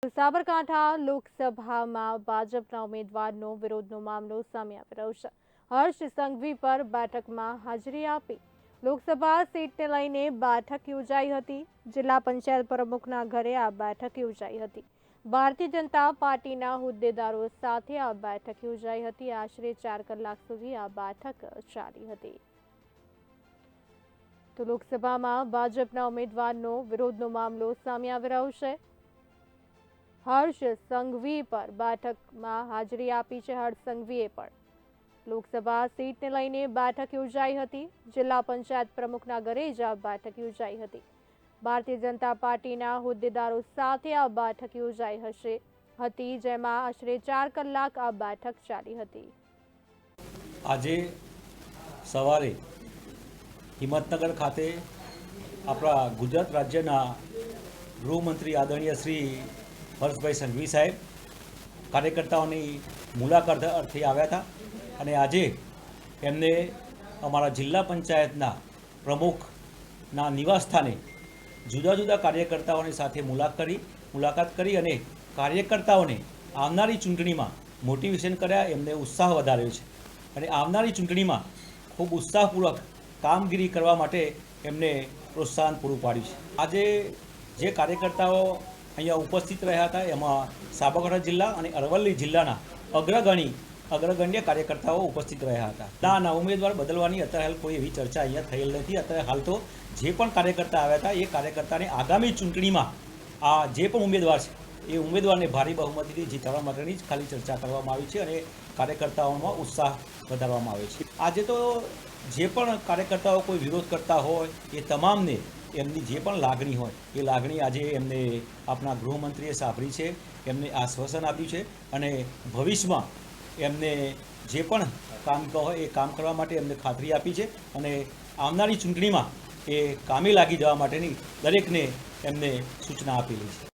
સાબરકાંઠા લોકસભામાં ભાજપના ઉમેદવારનો વિરોધનો મામલો સામે આવી રહ્યો છે। હર્ષ સંઘવી પર બેઠકમાં હાજરી આપી લોકસભા સીટને લઈને બેઠક યોજાઈ હતી। જિલ્લા પંચાયત પ્રમુખના ઘરે આ બેઠક યોજાઈ હતી। ભારતીય જનતા પાર્ટીના હોદ્દેદારો સાથે આ બેઠક યોજાઈ હતી। આશરે 4 કલાક સુધી આ બેઠક ચાલી હતી। તો લોકસભામાં ભાજપના ઉમેદવારનો વિરોધનો મામલો સામે આવી રહ્યો છે। હર્ષ સંઘવી પર બેઠકમાં હાજરી આપી છે। હર્ષ સંઘવીએ પણ લોકસભા સીટને લઈને બેઠક યોજાઈ હતી। જિલ્લા પંચાયત પ્રમુખના ઘરે જ આ બેઠક યોજાઈ હતી। ભારતીય જનતા પાર્ટીના હોદ્દેદારો સાથે આ બેઠક યોજાઈ હતી, જેમાં આશરે 4 કલાક આ બેઠક ચાલી હતી। આજે સવારે હિંમતનગર ખાતે આપણા ગુજરાત રાજ્યના ગૃહમંત્રી આદરણીય શ્રી હર્ષભાઈ સંઘવી સાહેબ કાર્યકર્તાઓની મુલાકાત અર્થે આવ્યા હતા અને આજે એમને અમારા જિલ્લા પંચાયતના પ્રમુખના નિવાસસ્થાને જુદા જુદા કાર્યકર્તાઓની સાથે મુલાકાત કરી અને કાર્યકર્તાઓને આવનારી ચૂંટણીમાં મોટિવેશન કર્યા, એમને ઉત્સાહ વધાર્યો છે અને આવનારી ચૂંટણીમાં ખૂબ ઉત્સાહપૂર્વક કામગીરી કરવા માટે એમને પ્રોત્સાહન પૂરું પાડ્યું છે। આજે જે કાર્યકર્તાઓ અહીંયા ઉપસ્થિત રહ્યા હતા એમાં સાબરકાંઠા જિલ્લા અને અરવલ્લી જિલ્લાના અગ્રગણ્ય કાર્યકર્તાઓ ઉપસ્થિત રહ્યા હતા। ના ઉમેદવાર બદલવાની અત્યારે હાલ કોઈ એવી ચર્ચા અહીંયા થયેલ નથી। અત્યારે હાલ તો જે પણ કાર્યકર્તા આવ્યા હતા એ કાર્યકર્તાને આગામી ચૂંટણીમાં આ જે પણ ઉમેદવાર છે એ ઉમેદવારને ભારે બહુમતીથી જીતાડવા માટેની જ ખાલી ચર્ચા કરવામાં આવી છે અને કાર્યકર્તાઓમાં ઉત્સાહ વધારવામાં આવે છે। આજે તો જે પણ કાર્યકર્તાઓ કોઈ વિરોધ કરતા હોય એ તમામને એમની જે પણ લાગણી હોય એ લાગણી આજે એમને આપણા ગૃહમંત્રીએ સાંભળી છે, એમને આશ્વાસન આપ્યું છે અને ભવિષ્યમાં એમને જે પણ કામ હોય એ કામ કરવા માટે એમને ખાતરી આપી છે અને આવનારી ચૂંટણીમાં એ કામે લાગી જવા માટેની દરેકને એમને સૂચના આપેલી છે।